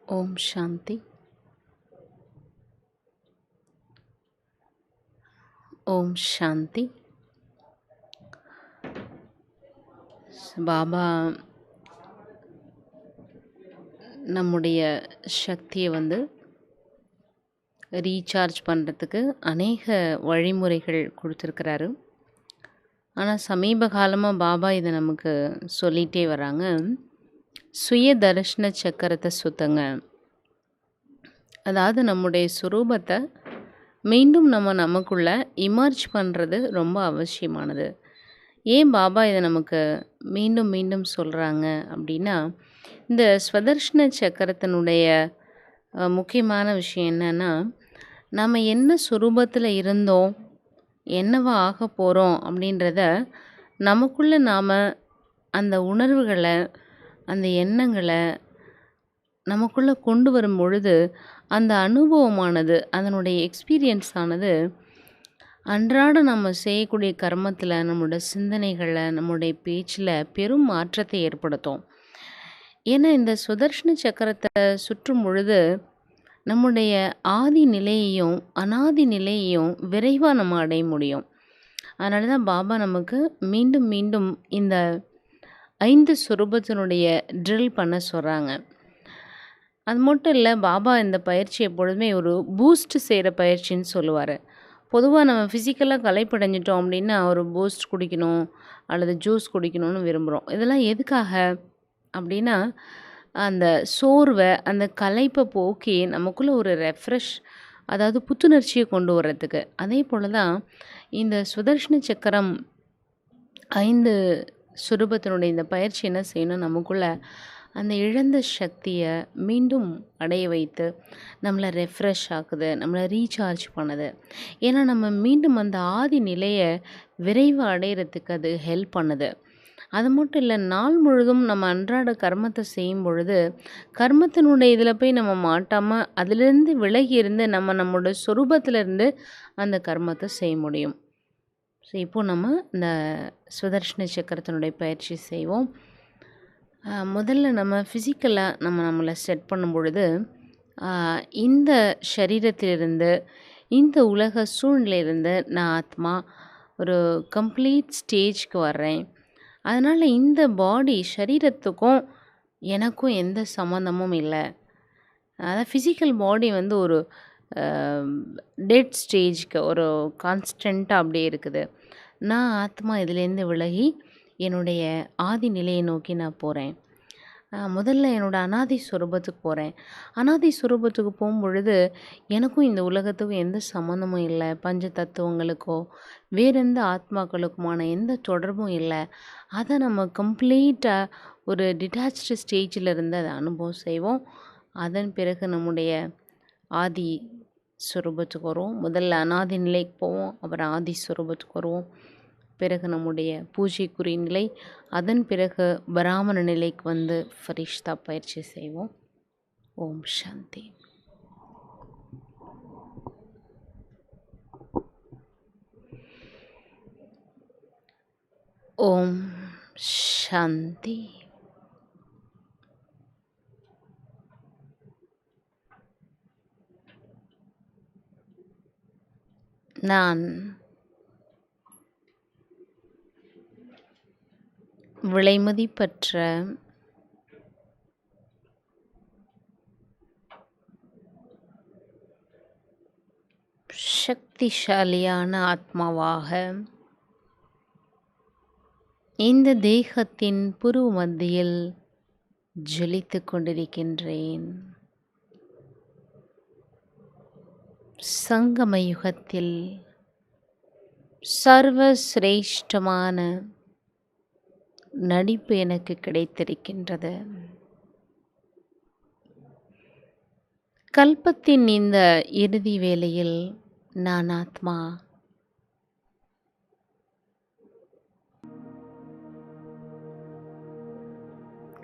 ஓம் சாந்தி. ஓம் சாந்தி. பாபா நம்முடைய சக்தியை ரீசார்ஜ் பண்ணுறதுக்கு அநேக வழிமுறைகள் கொடுத்துருக்கிறாரு. ஆனால் சமீப காலமாக பாபா இதை நமக்கு சொல்லிகிட்டே வராங்க. சுய தரிசன சக்கரத்தை சுத்தங்க. அதாவது நம்முடைய சுரூபத்தை மீண்டும் நமக்குள்ளே இமர்ஜ் பண்ணுறது ரொம்ப அவசியமானது. ஏன் பாபா இதை நமக்கு மீண்டும் மீண்டும் சொல்கிறாங்க அப்படின்னா, இந்த ஸ்வதர்ஷன சக்கரத்தினுடைய முக்கியமான விஷயம் என்னென்னா, நம்ம என்ன சுரூபத்தில் இருந்தோம், என்னவா ஆக போகிறோம் அப்படின்றத நமக்குள்ளே நாம் அந்த உணர்வுகளை, அந்த எண்ணங்களை நமக்குள்ளே கொண்டு வரும் பொழுது, அந்த அனுபவமானது, அதனுடைய எக்ஸ்பீரியன்ஸ் ஆனது அன்றாடம் நம்ம செய்யக்கூடிய கர்மத்தில், நம்மளோட சிந்தனைகளை, நம்முடைய பேச்சில் பெரும் மாற்றத்தை ஏற்படுத்தும். ஏன்னா இந்த சுதர்ஷன சக்கரத்தை சுற்றும் பொழுது நம்முடைய ஆதி நிலையையும் அனாதி நிலையையும் விரைவாக நம்ம அடைய முடியும். அதனால தான் பாபா நமக்கு மீண்டும் மீண்டும் இந்த 5 சுரூபத்தினுடைய ட்ரில் பண்ண சொல்கிறாங்க. அது மட்டும் இல்லை, பாபா இந்த பயிற்சி எப்பொழுதுமே ஒரு பூஸ்ட் செய்கிற பயிற்சின்னு சொல்லுவார். பொதுவாக நம்ம ஃபிசிக்கலாக களைப்படைஞ்சிட்டோம் அப்படின்னா ஒரு பூஸ்ட் குடிக்கணும் அல்லது ஜூஸ் குடிக்கணும்னு விரும்புகிறோம். இதெல்லாம் எதுக்காக அப்படின்னா, அந்த சோர்வை, அந்த களைப்பை போக்கி நமக்குள்ளே ஒரு ரெஃப்ரெஷ், அதாவது புத்துணர்ச்சியை கொண்டு வர்றதுக்கு. அதே போல் தான் இந்த சுதர்ஷன சக்கரம் 5 சுரூபத்தினுடைய இந்த பயிற்சி என்ன செய்யணும், நமக்குள்ளே அந்த இழந்த சக்தியை மீண்டும் அடைய வைத்து நம்மளை ரெஃப்ரெஷ் ஆக்குது, நம்மளை ரீசார்ஜ் பண்ணுது. ஏன்னா நம்ம மீண்டும் அந்த ஆதி நிலையை விரைவாக அடையிறதுக்கு அது ஹெல்ப் பண்ணுது. அது மட்டும் இல்லை, நாள் முழுதும் நம்ம அன்றாட கர்மத்தை செய்யும் பொழுது கர்மத்தினுடைய இதில் போய் நம்ம மாட்டாமல் அதிலிருந்து விலகி இருந்து நம்மளோட சொரூபத்திலேருந்து அந்த கர்மத்தை செய்ய முடியும். ஸோ இப்போது நம்ம இந்த சுதர்ஷன சக்கரத்தினுடைய பயிற்சி செய்வோம். முதல்ல நம்ம ஃபிசிக்கலாக நம்மளை செட் பண்ணும் பொழுது, இந்த சரீரத்திலிருந்து, இந்த உலக சூழ்நிலையிலிருந்து நான் ஆத்மா ஒரு கம்ப்ளீட் ஸ்டேஜ்க்கு வர்றேன். அதனால் இந்த பாடி சரீரத்துக்கும் எனக்கும் எந்த சம்மந்தமும் இல்லை. அதாவது ஃபிசிக்கல் பாடி ஒரு டெட் ஸ்டேஜ்க்கு ஒரு கான்ஸ்டண்ட்டாக அப்படியே இருக்குது. நான் ஆத்மா இதிலேருந்து விலகி என்னுடைய ஆதி நிலையை நோக்கி நான் போகிறேன். முதல்ல என்னோடய அனாதி சுரூபத்துக்கு போகிறேன். அனாதி சுரூபத்துக்கு போகும்பொழுது எனக்கும் இந்த உலகத்துக்கும் எந்த சம்மந்தமும் இல்லை. பஞ்ச தத்துவங்களுக்கோ வேறு எந்த ஆத்மாக்களுக்குமான எந்த தொடர்பும் இல்லை. அதை நம்ம கம்ப்ளீட்டாக ஒரு டிட்டாச்டு ஸ்டேஜில் இருந்து அதை அனுபவம் செய்வோம். அதன் பிறகு நம்முடைய ஆதி சுரூபத்துக்கு வருவோம். முதல்ல அனாதி நிலைக்கு போவோம், அப்புறம் ஆதி சுரூபத்துக்கு வருவோம். பிறகு நம்முடைய பூஜைக்குரிய நிலை, அதன் பிறகு பராமர நிலைக்கு ஃபரிஷ்தா பயிற்சி செய்வோம். ஓம் சாந்தி. ஓம் சாந்தி. நான் விலைமதிப்பற்ற சக்திசாலியான ஆத்மாவாக இந்த தேகத்தின் புருவ மத்தியில் ஜொலித்து கொண்டிருக்கின்றேன். சங்கம யுகத்தில் சர்வசிரேஷ்டமான நடிப்பு எனக்கு கிடைத்திருக்கின்றது. கல்பத்தின் இந்த இறுதி வேளையில் நான் ஆத்மா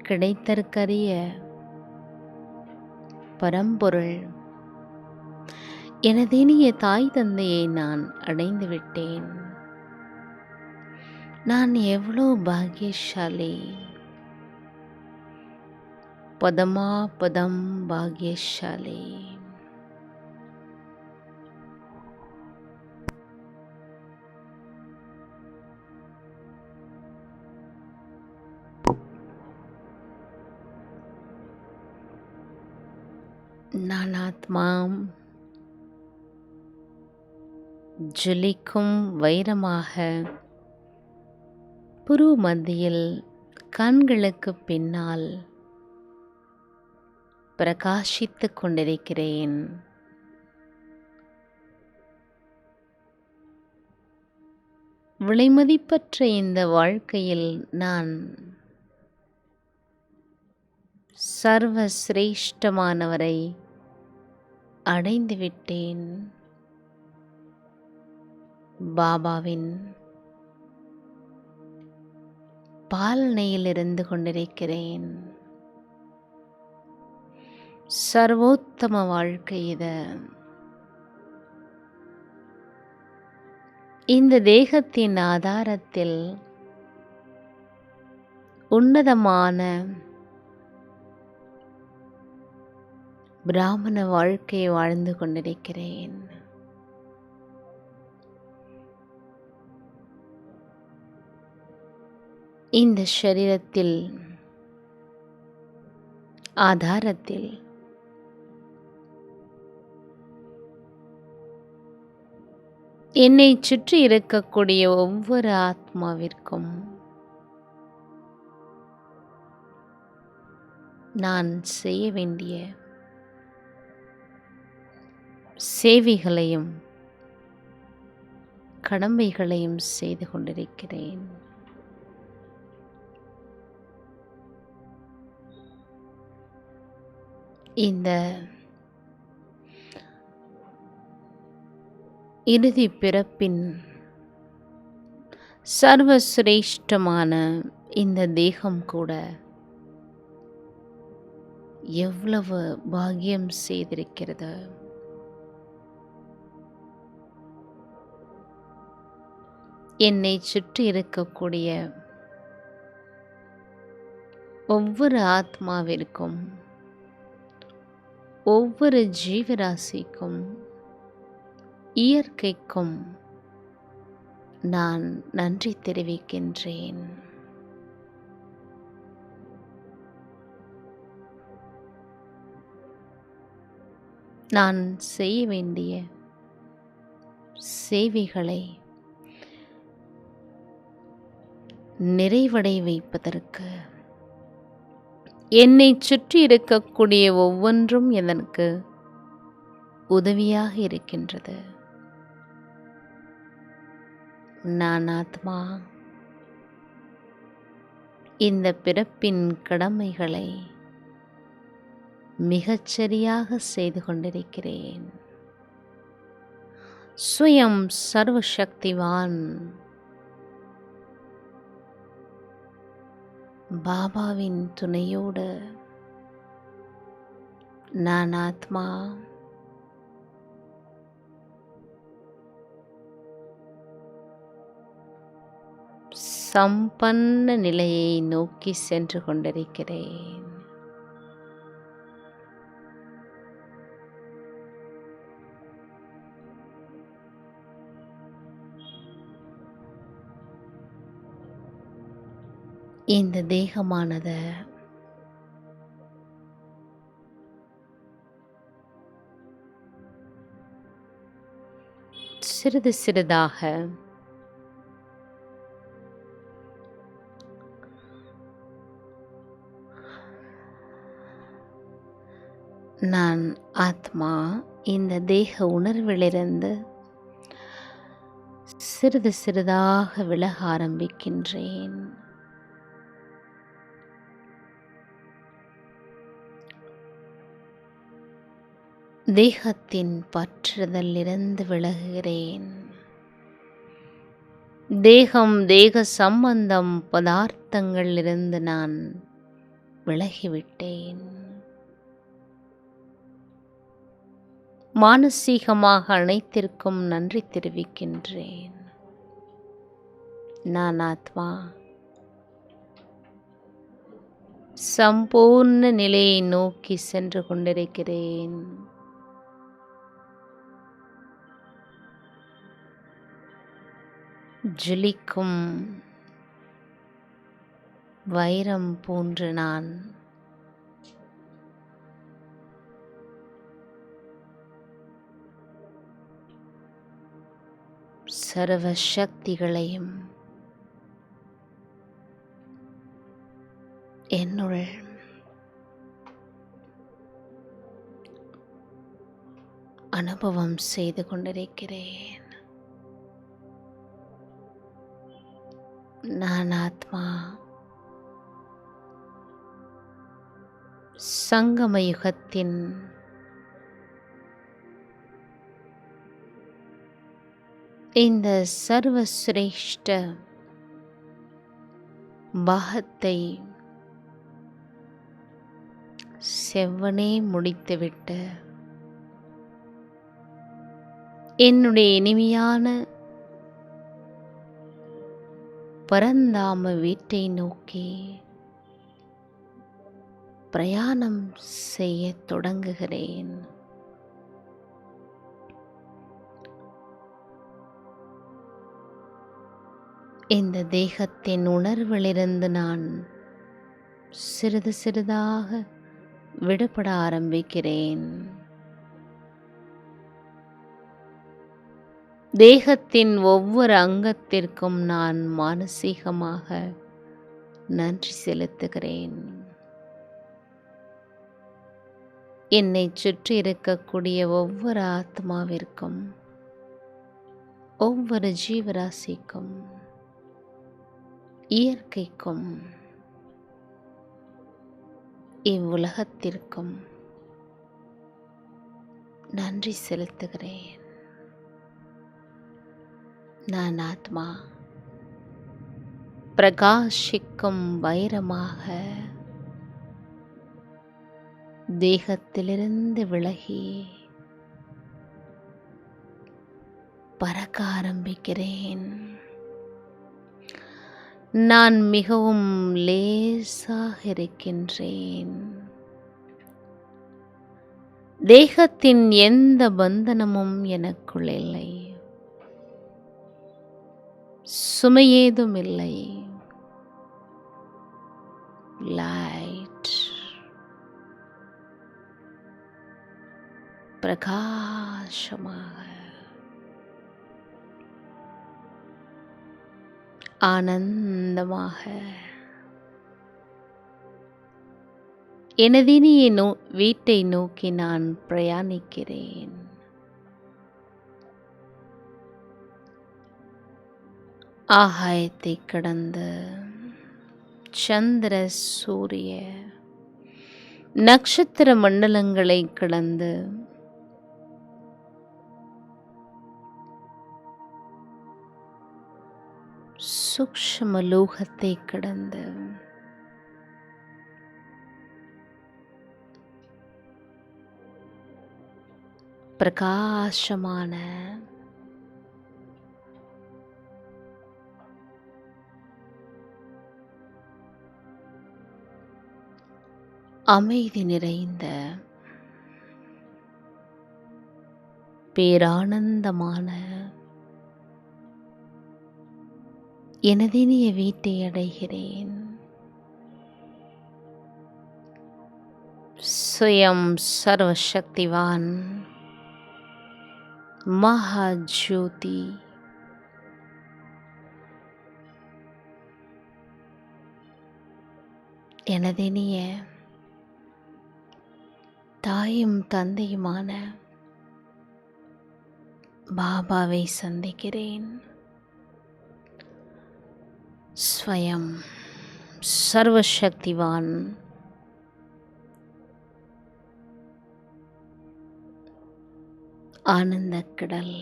கிடைத்தற்கரிய பரம்பொருள் எனது இனிய தாய் தந்தையை நான் அடைந்து விட்டேன். நான் எவ்வளோ பாக்கியசாலி. பதமாபதம் பாக்யசாலி. நான் ஆத்மா ஜொலிக்கும் வைரமாக புரு மத்தியில் கண்களுக்கு பின்னால் பிரகாசித்துக் கொண்டிருக்கிறேன். விலைமதிப்பற்ற இந்த வாழ்க்கையில் நான் சர்வ சிரேஷ்டமானவரை அடைந்துவிட்டேன். பாபாவின் பாலனையில் இருந்து கொண்டிருக்கிறேன். சர்வோத்தம வாழ்க்கை இது. இந்த தேகத்தின் ஆதாரத்தில் உன்னதமான பிராமண வாழ்க்கையை வாழ்ந்து கொண்டிருக்கிறேன். இந்த சரீரத்தில் ஆதாரத்தில் என்னை சுற்றி இருக்கக்கூடிய ஒவ்வொரு ஆத்மாவிற்கும் நான் செய்ய வேண்டிய சேவைகளையும் கடமைகளையும் செய்து கொண்டிருக்கிறேன். இந்த இறுதி பிறப்பின் சர்வசிரேஷ்டமான இந்த தேகம் கூட எவ்வளவு பாக்கியம் செய்திருக்கிறது. என்னை சுற்றி இருக்கக்கூடிய ஒவ்வொரு ஆத்மாவிற்கும் ஒவ்வொரு ஜீவராசிக்கும் இயற்கைக்கும் நான் நன்றி தெரிவிக்கின்றேன். நான் செய்ய வேண்டிய சேவைகளை நிறைவடை வைப்பதற்கு என்னை சுற்றி இருக்கக்கூடிய ஒவ்வொன்றும் எனக்கு உதவியாக இருக்கின்றது. நான் ஆத்மா இந்த பிறப்பின் கடமைகளை மிகச்சரியாக செய்து கொண்டிருக்கிறேன். ஸ்வயம் சர்வசக்திவான் பாபாவின் துணையோடு நான் ஆத்மா சம்பன்ன நிலையை நோக்கி சென்று கொண்டிருக்கிறேன். இந்த தேகமானது சிறிது சிறிதாக நான் ஆத்மா இந்த தேக உணர்விலிருந்து சிறிது சிறிதாக விலக ஆரம்பிக்கின்றேன். தேகத்தின் பற்றுதலிருந்து விலகுகிறேன். தேகம், தேக சம்பந்தம், பதார்த்தங்களிலிருந்து நான் விலகிவிட்டேன். மானசீகமாக அனைத்திற்கும் நன்றி தெரிவிக்கின்றேன். நான் ஆத்மா சம்பூர்ண நிலையை நோக்கி சென்று கொண்டிருக்கிறேன். ஜொலிக்கும் வைரம் போன்று நான் சர்வ சக்திகளையும் என்னுள் அனுபவம் செய்து கொண்டிருக்கிறேன். நான் ஆத்மா சங்கம யுகத்தின் இந்த சர்வசிரேஷ்ட பாகத்தை செவ்வனே முடித்துவிட்டு என்னுடைய இனிமையான பரந்தாம வீட்டை நோக்கி பிரயாணம் செய்ய தொடங்குகிறேன். இந்த தேகத்தின் உணர்விலிருந்து நான் சிறிது சிறிதாக விடுபட ஆரம்பிக்கிறேன். தேகத்தின் ஒவ்வொரு அங்கத்திற்கும் நான் மானசீகமாக நன்றி செலுத்துகிறேன். என்னை சுற்றி இருக்கக்கூடிய ஒவ்வொரு ஆத்மாவிற்கும், ஒவ்வொரு ஜீவராசிக்கும், இயற்கைக்கும், இவ்வுலகத்திற்கும் நன்றி செலுத்துகிறேன். நான் ஆத்மா பிரகாசிக்கும் வைரமாக தேகத்திலிருந்து விலகி பறக்க ஆரம்பிக்கிறேன். நான் மிகவும் லேசாக இருக்கின்றேன். தேகத்தின் எந்த பந்தனமும் எனக்குள் இல்லை. சுமையேதும் இல்லை. லைட் பிரகாசமாக ஆனந்தமாக எனதினிய வீட்டை நோக்கி நான் பிரயாணிக்கிறேன். ஆகாயத்தை கடந்து சந்திர சூரிய நட்சத்திர மண்டலங்களை கடந்து சூக்ஷ்ம லோகத்தை கடந்து பிரகாசமான அமைதி நிறைந்த பேரானந்தமான எனதினிய வீட்டை அடைகிறேன். ஸ்வயம் சர்வசக்திவான் மகாஜோதி எனதினிய தாயும் தந்தையுமான பாபாவை சந்திக்கிறேன். ஸ்வயம் சர்வசக்திவான் ஆனந்த கடல்,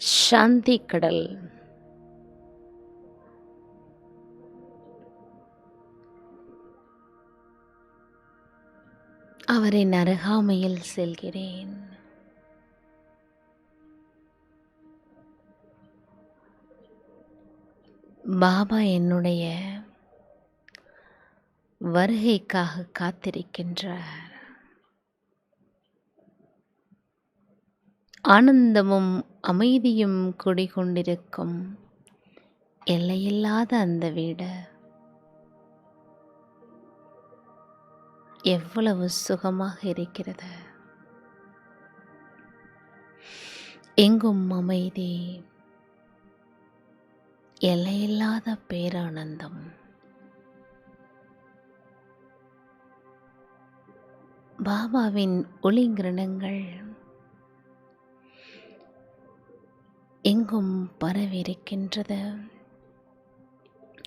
சாந்தி கடல், அவரின் அருகாமையில் செல்கிறேன். பாபா என்னுடைய வருகைக்காக காத்திருக்கின்றார். ஆனந்தமும் அமைதியும் குடிகொண்டிருக்கும் எல்லையில்லாத அந்த வீடு எவ்வளவு சுகமாக இருக்கிறது. எங்கும் அமைதி, எல்லையில்லாத பேரானந்தம். பாபாவின் ஒளிங்கிரணங்கள் எங்கும் பரவியிருக்கின்றது.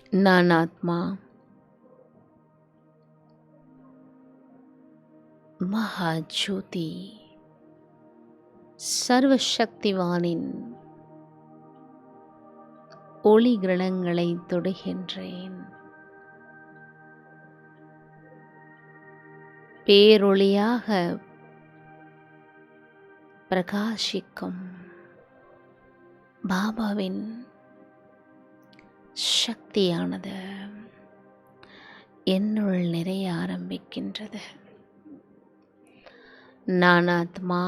நான் ஆத்மா, மகாஜோதி, சர்வசக்திவானின் ஒளி கிரணங்களை தொடுகின்றேன். பேரொளியாக பிரகாசிக்கும் பாபாவின் சக்தியானது என்னுள் நிறைய ஆரம்பிக்கின்றது. நான் ஆத்மா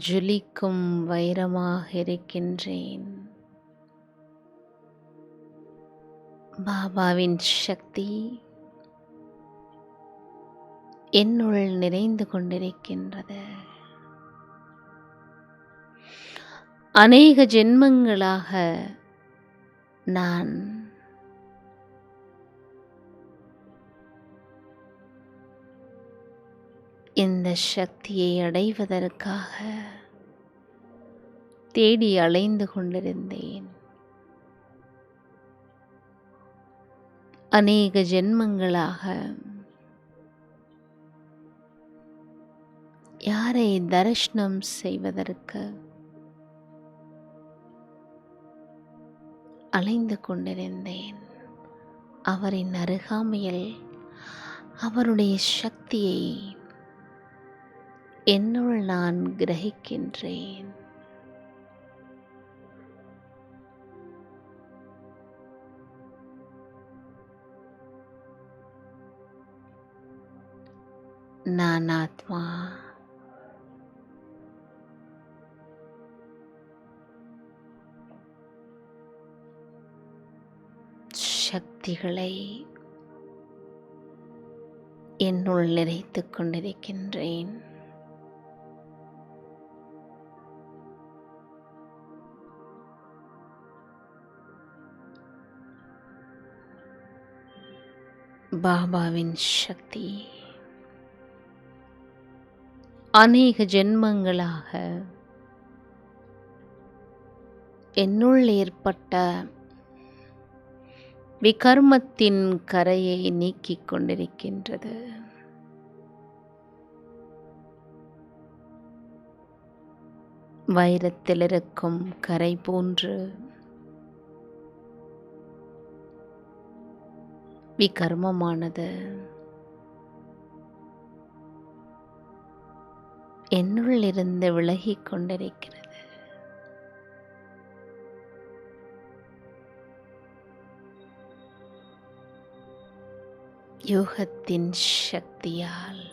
ஜொலிக்கும் வைரமாக இருக்கின்றேன். பாபாவின் சக்தி என்னுள் நிறைந்து கொண்டிருக்கின்றது. அநேக ஜென்மங்களாக நான் இந்த சக்தியை அடைவதற்காக தேடி அலைந்து கொண்டிருந்தேன். அநேக ஜென்மங்களாக யாரை தரிசனம் செய்வதற்கு அலைந்து கொண்டிருந்தேன். அவரின் அருகாமையில் அவருடைய சக்தியை என்னுள் நான் கிரகிக்கின்றேன். நான் ஆத்மா சக்திகளை என்னுள் நிறைத்துக் கொண்டிருக்கின்றேன். பாபாவின் சக்தி அநேக ஜென்மங்களாக என்னுள் ஏற்பட்ட விகர்மத்தின் கரையை நீக்கிக் கொண்டிருக்கின்றது. வைரத்தில் இருக்கும் கரை போன்று விகர்மமானது என்னுள் இருந்து விலகிக் கொண்டிருக்கிறது. யோகத்தின் சக்தியால்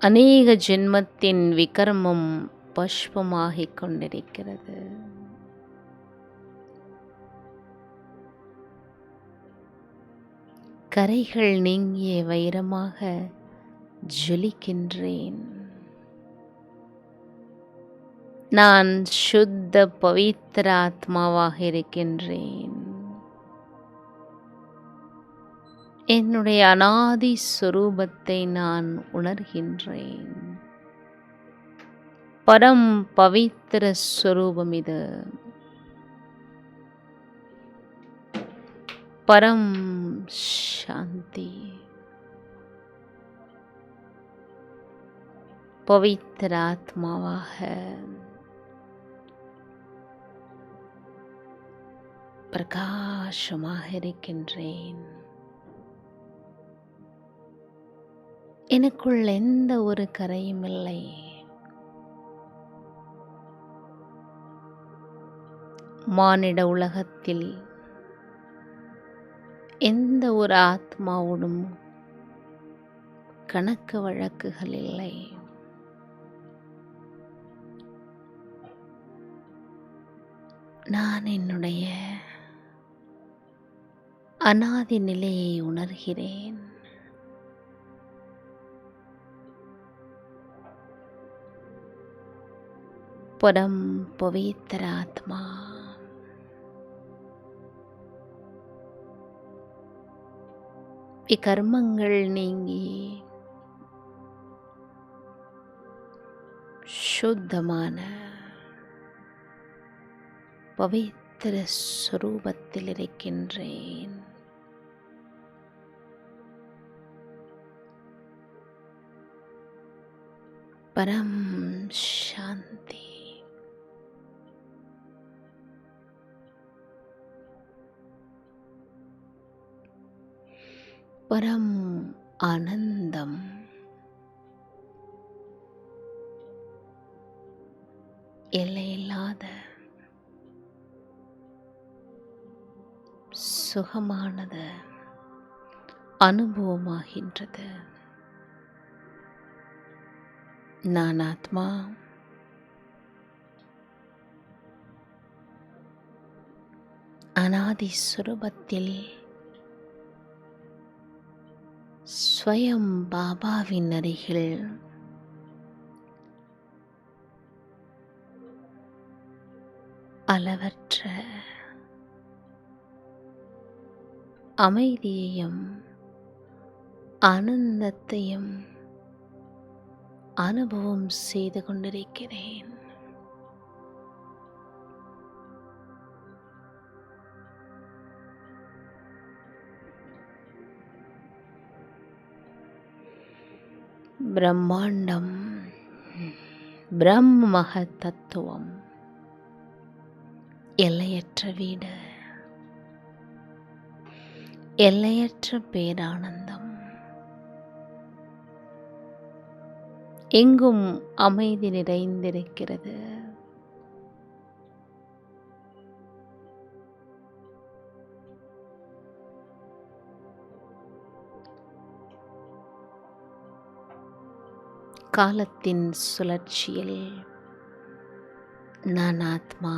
அநேக ஜென்மத்தின் விகர்மம் பஷ்பமாகிக் கொண்டிருக்கிறது. கரைகள் நீங்கிய வைரமாக ஜொலிக்கின்றேன். நான் சுத்த பவித்திர ஆத்மாவாக இருக்கின்றேன். என்னுடைய அநாதி ஸ்வரூபத்தை நான் உணர்கின்றேன். பரம் பவித்திர ஸ்வரூபம் இது. பரம் சாந்தி. பவித்திர ஆத்மாவாக பிரகாசமாக இருக்கின்றேன். எனக்குள் எந்த ஒரு கரையும் இல்லை. மானிட உலகத்தில் எந்த ஒரு ஆத்மாவோடும் கணக்கு வழக்குகள் இல்லை. நான் என்னுடைய அனாதி நிலையை உணர்கிறேன். பரம் பவித்திர ஆத்மா, இக்கர்மங்கள் நீங்கி சுத்தமான பவித்திர ஸ்வரூபத்தில் இருக்கின்றேன். பரம் சாந்தி. பரம் ஆனந்தம். எல்லையில்லாத சுகமானது அனுபவமாகின்றது. நான் ஆத்மா அனாதி சுரூபத்தில் ஸ்வயம் பாபாவின் அருகில் அளவற்ற அமைதியையும் ஆனந்தத்தையும் அனுபவம் செய்து கொண்டிருக்கிறேன். பிரம்மாண்டம், பிரம்ம தத்துவம், எல்லையற்ற வீடு, எல்லையற்ற பேரானந்தம், எங்கும் அமைதி நிறைந்திருக்கிறது. காலத்தின் சுழற்சியில் நான் ஆத்மா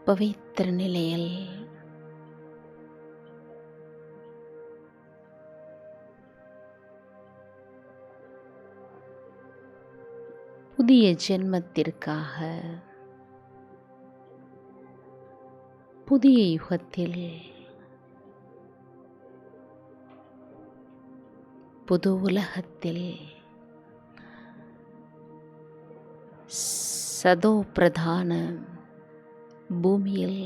பவித்திர நிலையில் புதிய ஜென்மத்திற்காக புதிய யுகத்தில் புது உலகத்தில் சதோ பிரதான பூமியில்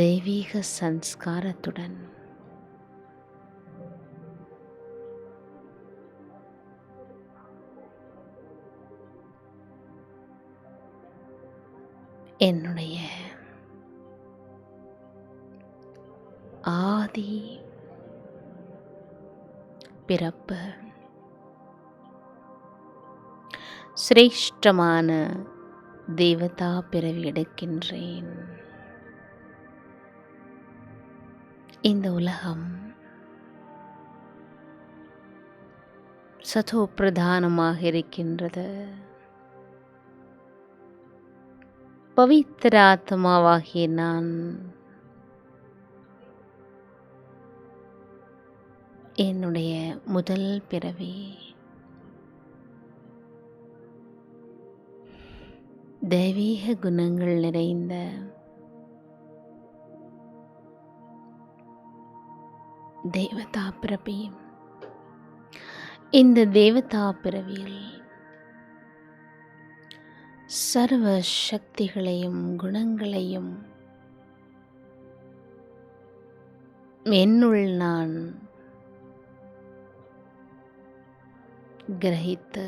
தெய்வீக சன்ஸ்காரத்துடன் என்னுடைய ஆதி பிறப்பு சிரேஷ்டமான தேவதா பிறவி எடுக்கின்றேன். இந்த உலகம் சதோ பிரதானமாக இருக்கின்றது. பவித்திர ஆத்மாவாகிய நான் என்னுடைய முதல் பிறவி தெய்வீக குணங்கள் நிறைந்த தேவதா பிறவி. இந்த தேவதா பிறவியில் சர்வ சக்திகளையும் குணங்களையும் என்னுள் நான் கிரகித்து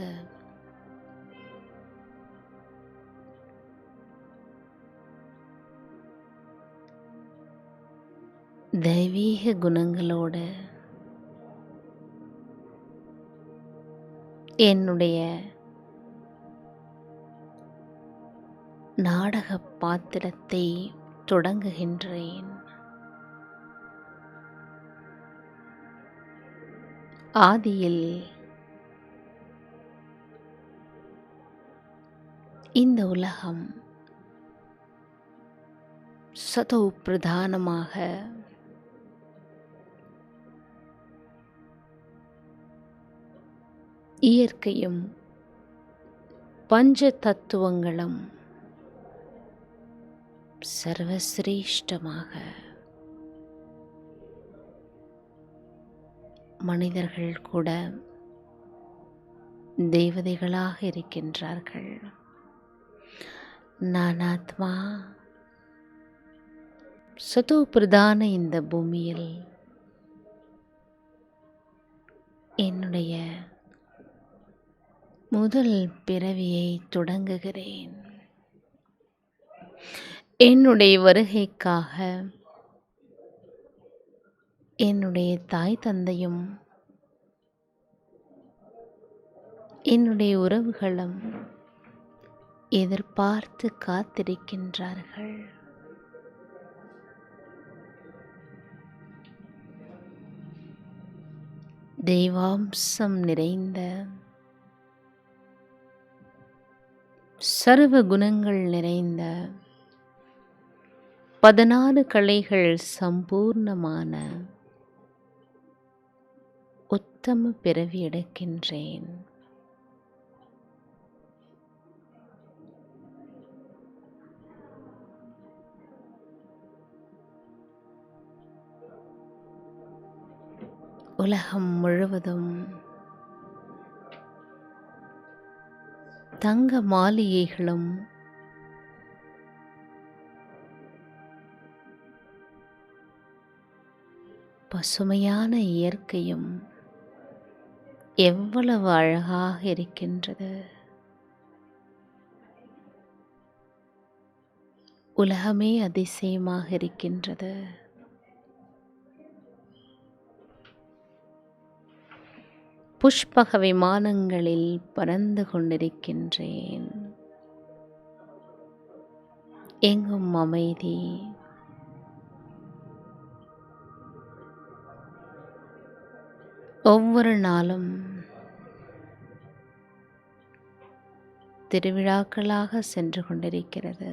தெய்வீக குணங்களோடு என்னுடைய நாடக பாத்திரத்தை தொடங்குகின்றேன். ஆதியில் இந்த உலகம் சதோ பிரதானமாக இயற்கையும் பஞ்ச தத்துவங்களும் சர்வசிரேஷ்டமாக மனிதர்கள் கூட தேவதைகளாக இருக்கின்றார்கள். நான் ஆத்மா சதோ பிரதான இந்த பூமியில் என்னுடைய முதல் பிறவியை தொடங்குகிறேன். என்னுடைய வருகைக்காக என்னுடைய தாய் தந்தையும் என்னுடைய உறவுகளும் எதிர்பார்த்து காத்திருக்கின்றார்கள். தெய்வாம்சம் நிறைந்த சர்வ குணங்கள் நிறைந்த 16 கலைகள் சம்பூர்ணமான உத்தம பிறவி எடுக்கின்றேன். உலகம் முழுவதும் தங்க மாளிகைகளும் பசுமையான இயற்கையும் எவ்வளவு அழகாக இருக்கின்றது. உலகமே அதிசயமாக இருக்கின்றது. புஷ்பக விமானங்களில் பறந்து கொண்டிருக்கின்றேன். எங்கும் அமைதி. ஒவ்வொரு நாளும் திருவிழாக்களாக சென்று கொண்டிருக்கிறது.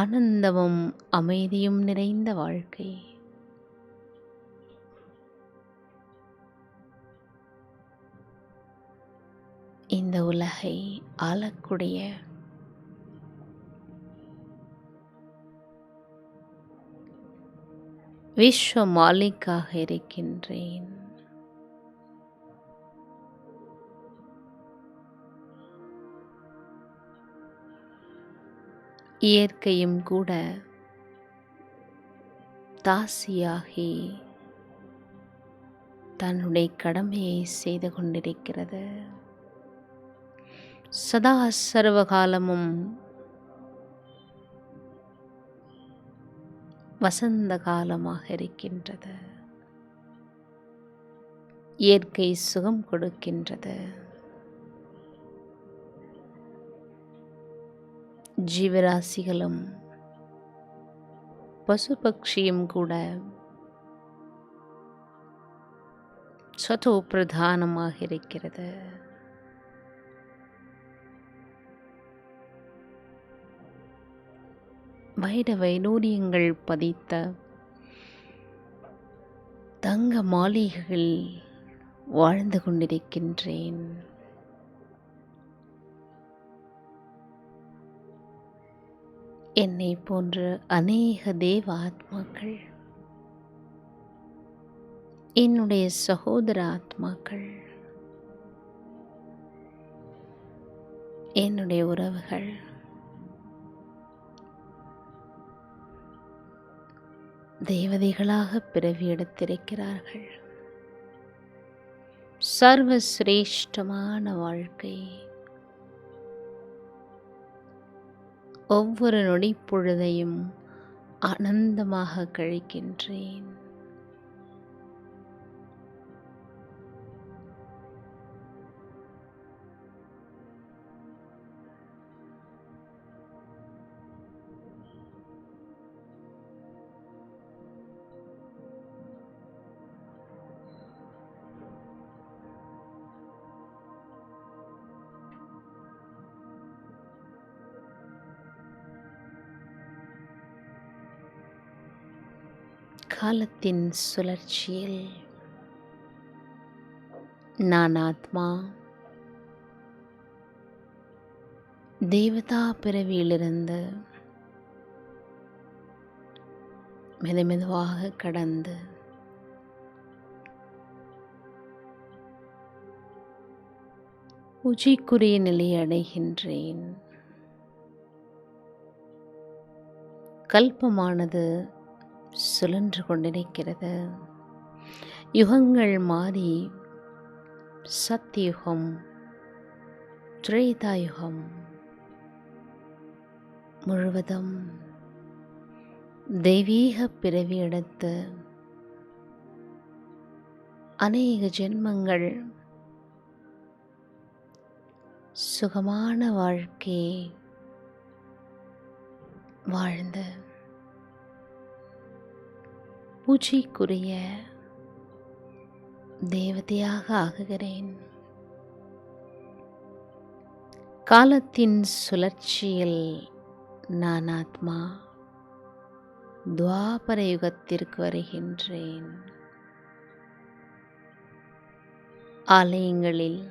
ஆனந்தமும் அமைதியும் நிறைந்த வாழ்க்கை. இந்த உலகை ஆளக்கூடிய விஸ்வ மாலிக்காக இருக்கின்றேன். இயற்கையும் கூட தாசியாகி தன்னுடைய கடமையை செய்து கொண்டிருக்கிறது. சதா சர்வகாலமும் வசந்த காலமாக இருக்கின்றது. இயற்கை சுகம் கொடுக்கின்றது. ஜீவராசிகளும் பசு பட்சியும் கூட சதோ பிரதானமாக இருக்கிறது. வைர வைடூரியங்கள் பதித்த தங்க மாளிகைகள் வாழ்ந்து கொண்டிருக்கின்றேன். என்னை போன்ற அநேக தேவ ஆத்மாக்கள், என்னுடைய சகோதர ஆத்மாக்கள், என்னுடைய உறவுகள் தேவதைகளாக பிறவி எடுத்திருக்கிறார்கள். சர்வ சிரேஷ்டமான வாழ்க்கை. ஒவ்வொரு நொடி பொழுதையும் ஆனந்தமாக கழிக்கின்றேன். காலத்தின் சுழற்சியில் நான் ஆத்மா தேவதா பிறவியிலிருந்து மெதுமெதுவாக கடந்து பூஜைக்குரிய நிலையை அடைகின்றேன். கல்பமானது சுழன்று கொண்டிருக்கிறது. யுகங்கள் மாறி சத்தியுகம், திரேதாயுகம் முழுவதும் தெய்வீக பிறவி எடுத்து அநேக ஜென்மங்கள் சுகமான வாழ்க்கையை வாழ்ந்து பூஜைக்குரிய தேவதையாக ஆகுகிறேன். காலத்தின் சுழற்சியில் நான் ஆத்மா துவாபர யுகத்திற்கு வருகின்றேன். ஆலயங்களில்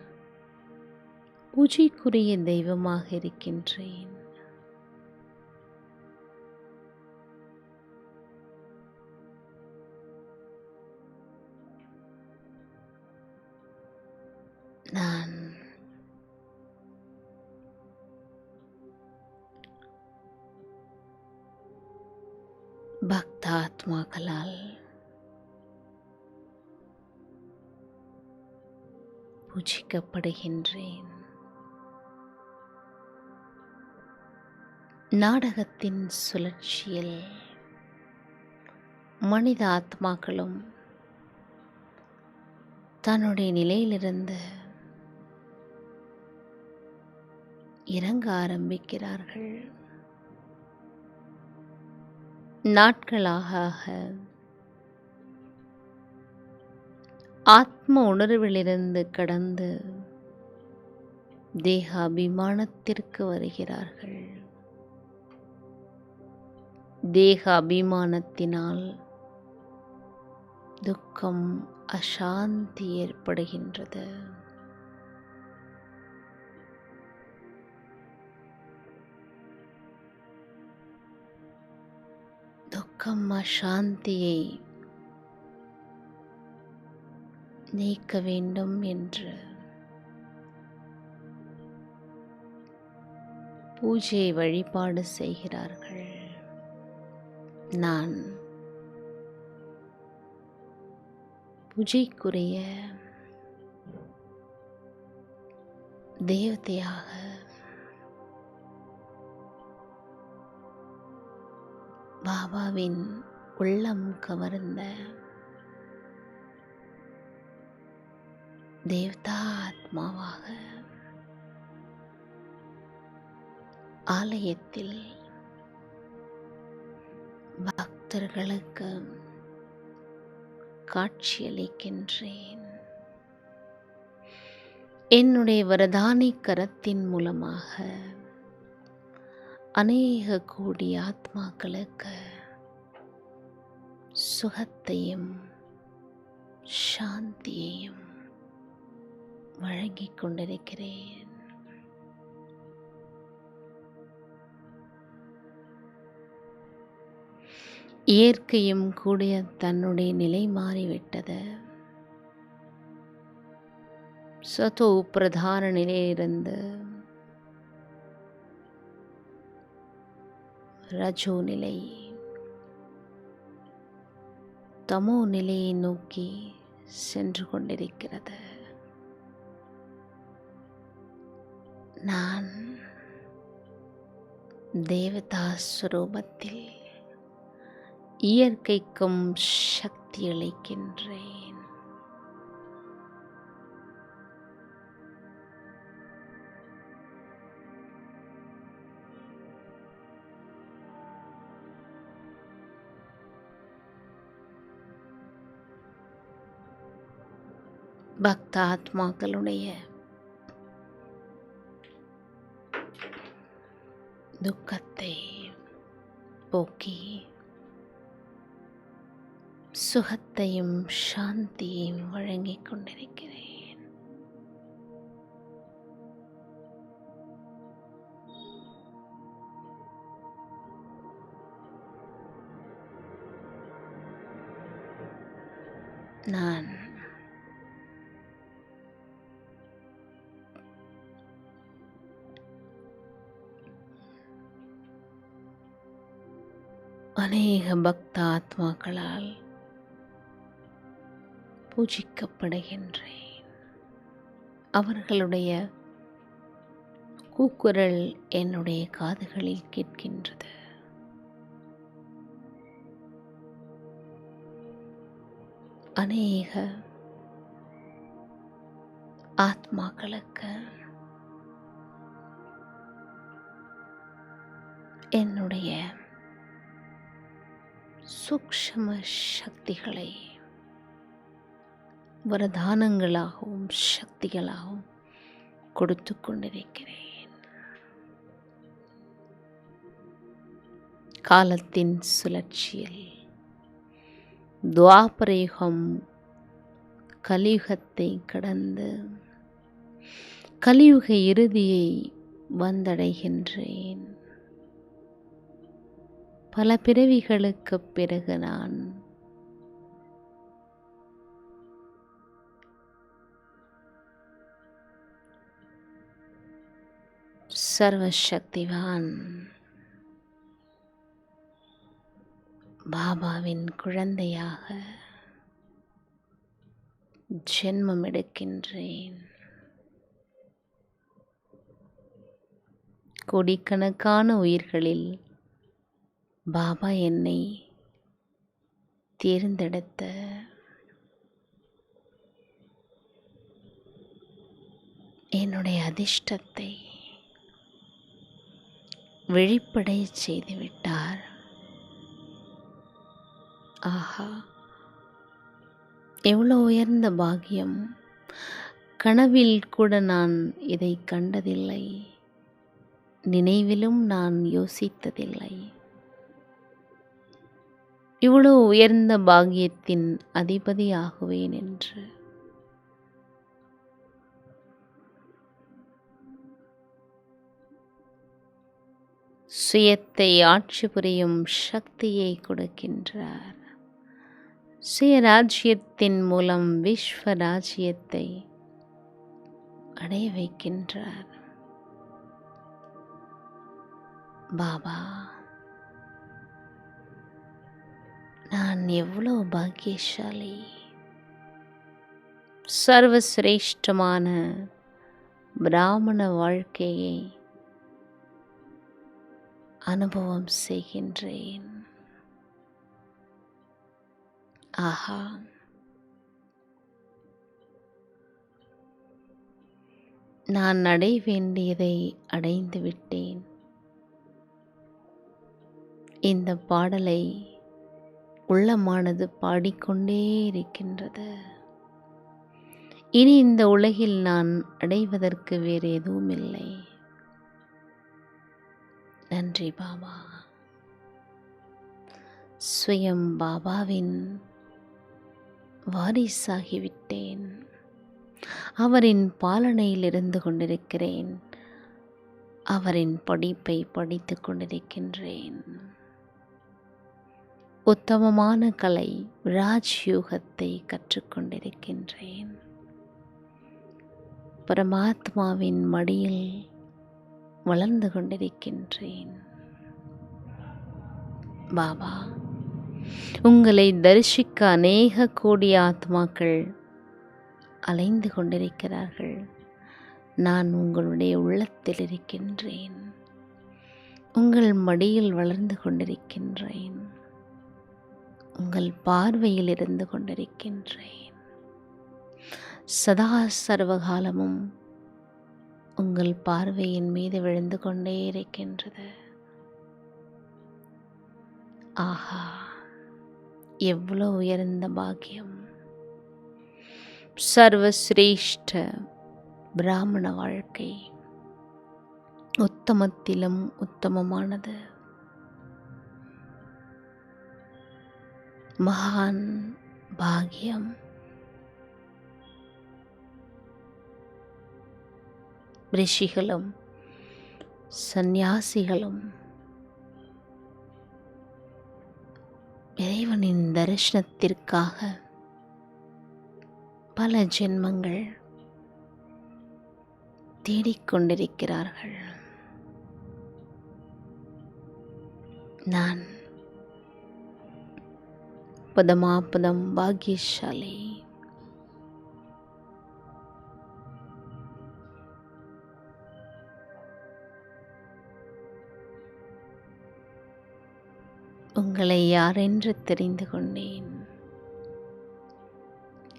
பூஜைக்குரிய தெய்வமாக இருக்கின்றேன். நான் பக்தாத்மாக்களால் பூஜிக்கப்படுகின்றேன். நாடகத்தின் சுழற்சியில் மனித ஆத்மாக்களும் தன்னுடைய நிலையிலிருந்து இறங்க ஆரம்பிக்கிறார்கள். நாட்களாக ஆத்ம உணர்விலிருந்து கடந்து தேக அபிமானத்திற்கு வருகிறார்கள். தேக அபிமானத்தினால் துக்கம், அசாந்தி ஏற்படுகின்றது. துக்கம், அசாந்தியை நீக்க வேண்டும் என்று பூஜை வழிபாடு செய்கிறார்கள். நான் பூஜைக்குரிய தேவதையாக பாபாவின் உள்ளம் கவர்ந்த தேவதா ஆத்மாவாக ஆலயத்தில் பக்தர்களுக்கு காட்சியளிக்கின்றேன். என்னுடைய வரதானி கரத்தின் மூலமாக அநேக கோடி ஆத்மாக்களுக்கு சுகத்தையும் சாந்தியையும் வழங்கிக் கொண்டிருக்கிறேன். இயற்கையும் கூட தன்னுடைய நிலை மாறிவிட்டது. சதோ பிரதான நிலையிலிருந்து ரஜோ நிலை, தமோ நிலையை நோக்கி சென்று கொண்டிருக்கிறது. நான் தேவதா ஸ்வரூபத்தில் இயற்கைக்கும் சக்தி அளிக்கின்றேன். பக்த ஆத்மாக்களுடைய துக்கத்தை போக்கி சுகத்தையும் சாந்தியையும் வழங்கிக் கொண்டிருக்கிறேன். நான் அநேக பக்த ஆத்மாக்களால் பூஜிக்கப்படுகின்றேன். அவர்களுடைய கூக்குரல் என்னுடைய காதுகளில் கேட்கின்றது. அநேக ஆத்மாக்களுக்கு என்னுடைய சூக்ஷ்ம சக்திகளை வரதானங்களாகவும் சக்திகளாகவும் கொடுத்து கொண்டிருக்கிறேன். காலத்தின் சுழற்சியில் துவாபரயுகம் கலியுகத்தை கடந்து கலியுக இறுதியை வந்தடைகின்றேன். பல பிறவிகளுக்குப் பிறகு நான் சர்வசக்திவான் பாபாவின் குழந்தையாக ஜென்மம் எடுக்கின்றேன். கோடிக்கணக்கான உயிர்களில் பாபா என்னை தேர்ந்தெடுத்த என்னுடைய அதிர்ஷ்டத்தை வெளிப்படை செய்துவிட்டார். ஆஹா, எவ்வளோ உயர்ந்த பாக்கியம்! கனவில் கூட நான் இதை கண்டதில்லை, நினைவிலும் நான் யோசித்ததில்லை. இவ்வளோ உயர்ந்த பாக்கியத்தின் அதிபதி ஆகுவேன் என்று. சுயத்தை ஆட்சி புரியும் சக்தியை கொடுக்கின்றார். சுயராஜ்யத்தின் மூலம் விஸ்வராஜ்யத்தை அடைய வைக்கின்றார். பாபா, நான் எவ்வளோ பாக்கியசாலி! சர்வசிரேஷ்டமான பிராமண வாழ்க்கையை அனுபவம் செய்கின்றேன். ஆஹா, நான் அடைய வேண்டியதை அடைந்து விட்டேன். இந்த பாடலை உள்ளமானது பாடிக்கொண்டே இருக்கின்றது. இனி இந்த உலகில் நான் அடைவதற்கு வேறு எதுவும் இல்லை. நன்றி பாபா. ஸ்வயம் பாபாவின் வாரிசாகிவிட்டேன். அவரின் பாலனையில் இருந்து கொண்டிருக்கிறேன். அவரின் படிப்பை படித்து கொண்டிருக்கின்றேன். உத்தமமான கலை ராஜ்யூகத்தை கற்றுக்கொண்டிருக்கின்றேன். பரமாத்மாவின் மடியில் வளர்ந்து கொண்டிருக்கின்றேன். பாபா, உங்களை தரிசிக்க அநேக கோடி ஆத்மாக்கள் அலைந்து கொண்டிருக்கிறார்கள். நான் உங்களுடைய உள்ளத்தில் இருக்கின்றேன். உங்கள் மடியில் வளர்ந்து கொண்டிருக்கின்றேன். உங்கள் பார்வையில் இருந்து கொண்டிருக்கின்றேன். சதா சர்வகாலமும் உங்கள் பார்வையின் மீது விழுந்து கொண்டே இருக்கின்றது. ஆஹா, எவ்வளோ உயர்ந்த பாக்கியம்! சர்வசிரேஷ்ட பிராமண வாழ்க்கை உத்தமத்திலும் உத்தமமானது. மகான் பாக்கியம். ரிஷிகளும் சந்நியாசிகளும் இறைவனின் தரிசனத்திற்காக பல ஜென்மங்கள் தேடிக்கொண்டிருக்கிறார்கள். நான் பதமாபதம் பாக்கியசாலி. உங்களை யாரென்று தெரிந்து கொண்டேன்.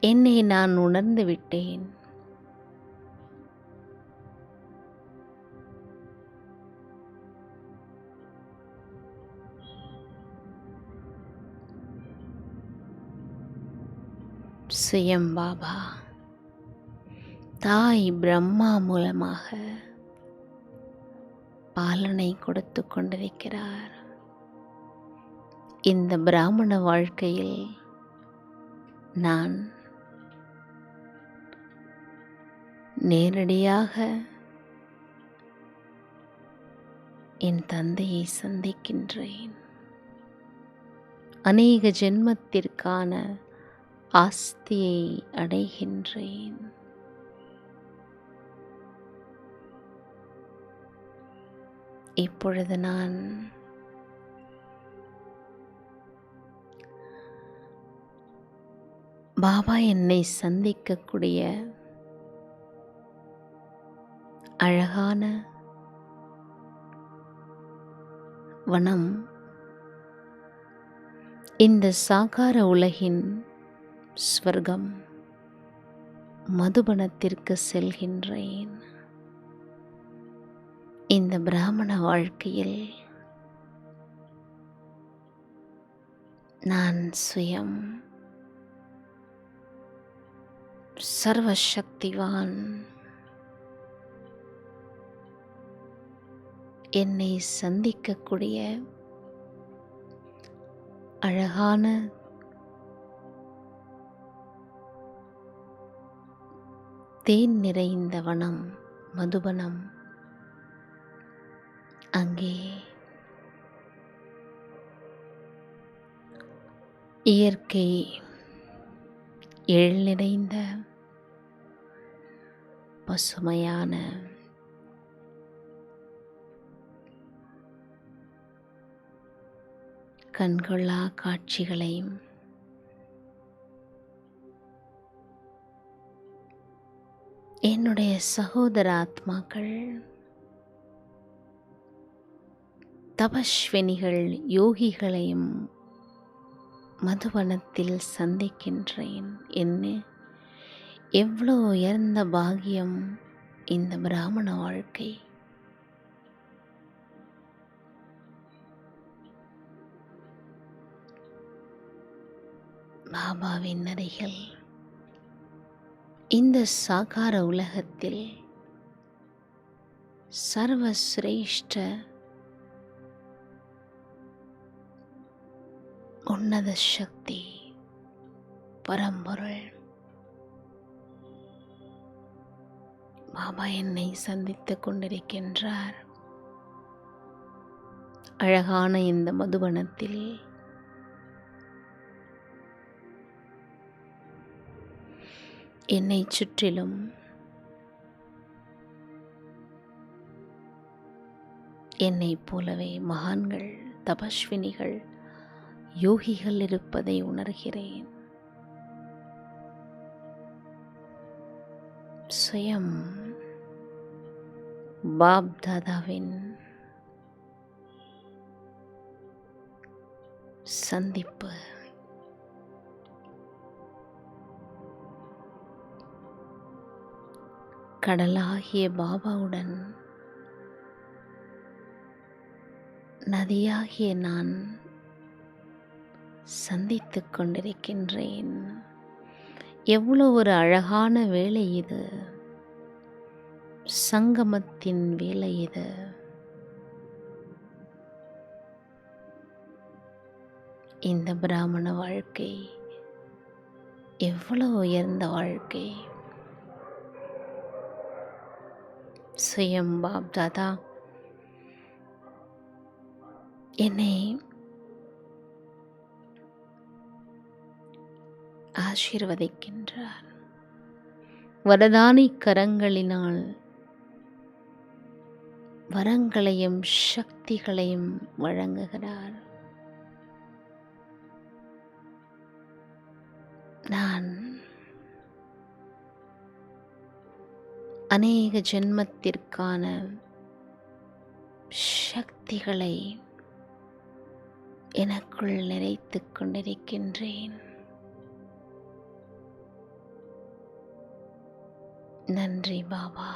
என்னை நான் உணர்ந்து விட்டேன். சுயம் பாபா தாய் பிரம்மா மூலமாக பாலனை கொடுத்து கொண்டிருக்கிறார். இந்த பிராமண வாழ்க்கையில் நான் நேரடியாக என் தந்தையை சந்திக்கின்றேன். அநேக ஜென்மத்திற்கான ஆஸ்தியை அடைகின்றேன். இப்பொழுது நான் பாபா என்னை சந்திக்கக்கூடிய அழகான வனம், இந்த சாகார உலகின் ஸ்வர்க்கம் மதுபனத்திற்கு செல்கின்றேன். இந்த பிராமண வாழ்க்கையில் நான் சுயம் சர்வசக்திவான். என்னை சந்திக்கக்கூடிய அழகான தேன் நிறைந்த வனம் மதுபனம், அங்கே இயற்கை எழில் நிறைந்த பசுமையான கண்கொள்ளா காட்சிகளையும் என்னுடைய சகோதர ஆத்மாக்கள், தபஸ்வினிகள், யோகிகளையும் மதுவனத்தில் சந்திக்கின்றேன். என்ன எவ்வளோ உயர்ந்த பாக்கியம் இந்த பிராமண வாழ்க்கை! பாபாவின் அருகில் இந்த சாகார உலகத்தில் சர்வசிரேஷ்ட உன்னத சக்தி பரம்பொருள் பாபா என்னை சந்தித்துக் கொண்டிருக்கின்றார். அழகான இந்த மதுவனத்தில் என்னை சுற்றிலும் என்னைப் போலவே மகான்கள், தபஸ்வினிகள், யோகிகள் இருப்பதை உணர்கிறேன். சுயம் பாப் தாதாவின் சந்திப்பு. கடலாகிய பாபாவுடன் நதியாகிய நான் சந்தித்துக் கொண்டிருக்கின்றேன். எவ்வளோ ஒரு அழகான வேளை இது! சங்கமத்தின் வேளை இது. இந்த பிராமண வாழ்க்கை எவ்வளவு உயர்ந்த வாழ்க்கை! சுயம் பாப் தாதா என்னை ஆசீர்வதிக்கின்றார். வரதானி கரங்களினால் வரங்களையும் சக்திகளையும் வழங்குகிறார். நான் அநேக ஜென்மத்திற்கான சக்திகளை எனக்குள் நிறைத்துக் கொண்டிருக்கின்றேன். நன்றி பாபா.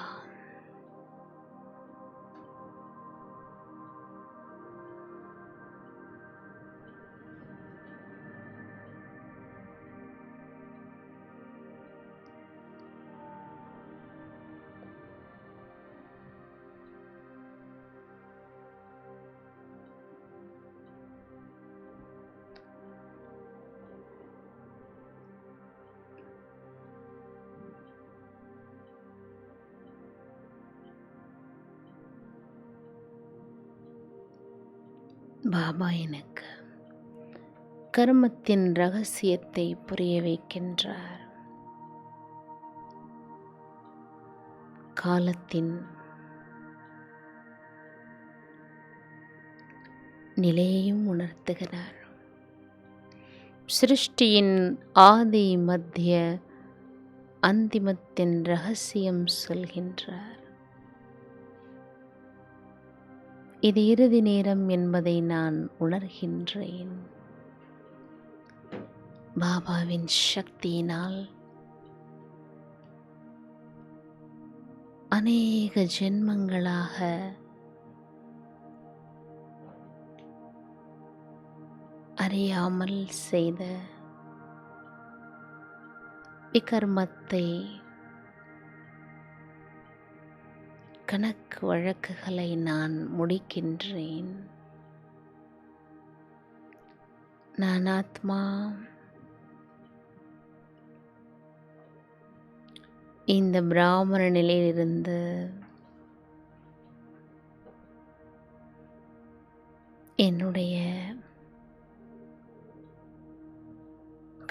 பாபா எனக்கு கர்மத்தின் ரகசியத்தை புரிய வைக்கின்றார். காலத்தின் நிலையையும் உணர்த்துகிறார். சிருஷ்டியின் ஆதி மத்திய அந்திமத்தின் ரகசியம் சொல்கின்றார். இது இறுதி நேரம் என்பதை நான் உணர்கின்றேன். பாபாவின் சக்தியினால் அநேக ஜென்மங்களாக அறியாமல் செய்த விகர்மத்தை, கணக்கு வழக்குகளை நான் முடிக்கின்றேன். நான் ஆத்மா. இந்த பிராமண நிலையிலிருந்து என்னுடைய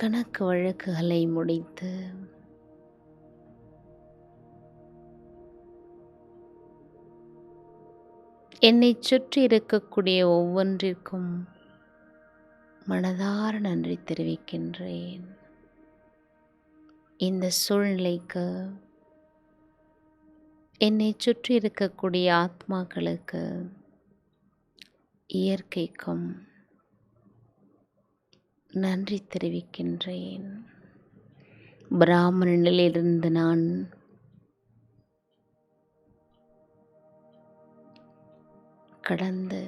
கணக்கு வழக்குகளை முடித்து என்னை சுற்றி இருக்கக்கூடிய ஒவ்வொன்றிற்கும் மனதார நன்றி தெரிவிக்கின்றேன். இந்த சூழ்நிலைக்கு, என்னை சுற்றி இருக்கக்கூடிய ஆத்மாக்களுக்கு, இயற்கைக்கும் நன்றி தெரிவிக்கின்றேன். பிராமண நிலையிலிருந்து நான் கடந்து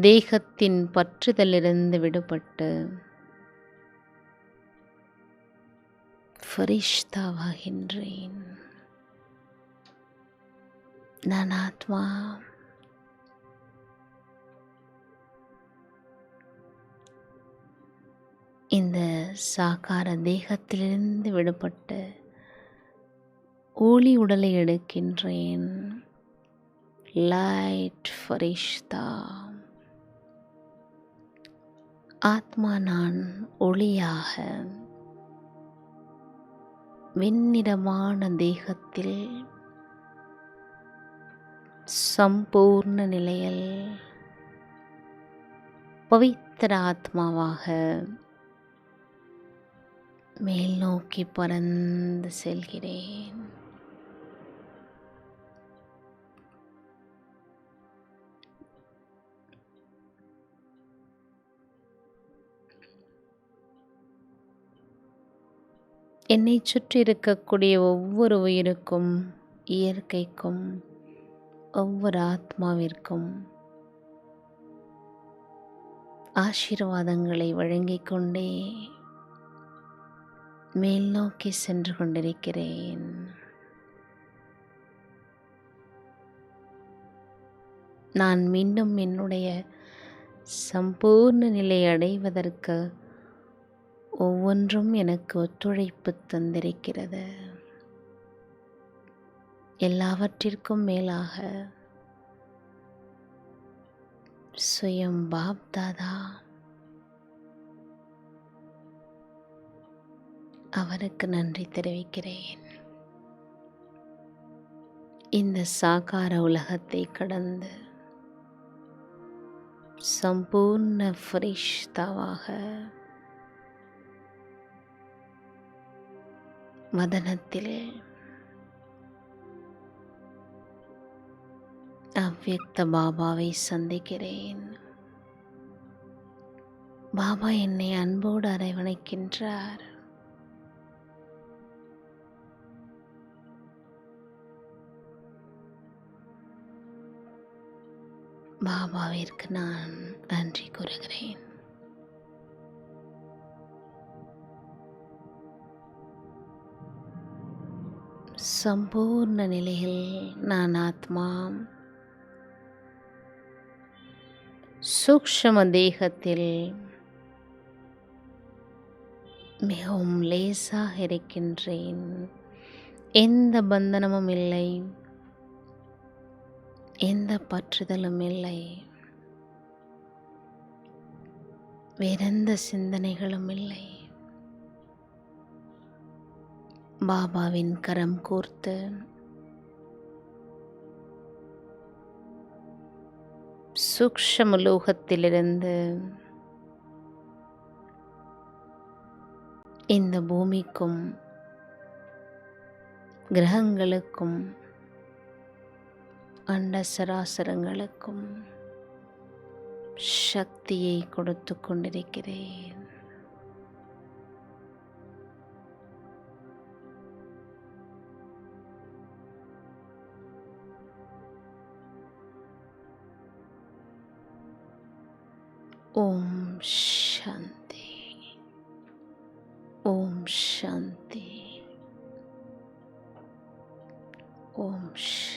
தேகத்தின் பற்றுதலிருந்து விடுபட்டு ஃபரிஷ்தாவாகின்றேன். நான் ஆத்மா. இந்த சாகார தேகத்திலிருந்து விடுபட்டு ஒளி உடலை எடுக்கின்றேன். லைட் ஃபரிஷ்தா. ஆத்மா நான் ஒளியாக வெண்ணிறமான தேகத்தில் சம்பூர்ண நிலையில் பவித்திர ஆத்மாவாக மேல் நோக்கி பறந்து செல்கிறேன். என்னை சுற்றி இருக்கக்கூடிய ஒவ்வொரு உயிருக்கும், இயற்கைக்கும், ஒவ்வொரு ஆத்மாவிற்கும் ஆசீர்வாதங்களை வழங்கிக் கொண்டே மேல் நோக்கி சென்று கொண்டிருக்கிறேன். நான் மீண்டும் என்னுடைய சம்பூர்ண நிலை அடைவதற்கு ஒவ்வொன்றும் எனக்கு ஒத்துழைப்பு தந்திருக்கிறது. எல்லாவற்றிற்கும் மேலாக சுயம் பாப் தாதா அவருக்கு நன்றி தெரிவிக்கிறேன். இந்த சாகார உலகத்தை கடந்து சம்பூர்ண ஃபரிஷ்தாவாக வதனத்தில் அவ்யக்த பாபாவை சந்திக்கிறேன். பாபா என்னை அன்போடு அரவணைக்கின்றார். பாபாவிற்கு நான் நன்றி கூறுகிறேன். சம்பூர்ண நிலையில் நான் ஆத்மா சூக்ஷ்ம தேகத்தில் மிகவும் லேசாக இருக்கின்றேன். எந்த பந்தனமும் இல்லை, எந்த பற்றுதலும் இல்லை, வேறெந்த சிந்தனைகளும் இல்லை. பாபாவின் கரம் கோர்த்து சூக்ஷ்ம லோகத்திலிருந்து இந்த பூமிக்கும் கிரகங்களுக்கும் அண்ட சராசரங்களுக்கும் சக்தியை கொடுத்து கொண்டிருக்கிறேன். ஓம் சாந்தி, ஓம் சாந்தி, ஓம் சாந்தி.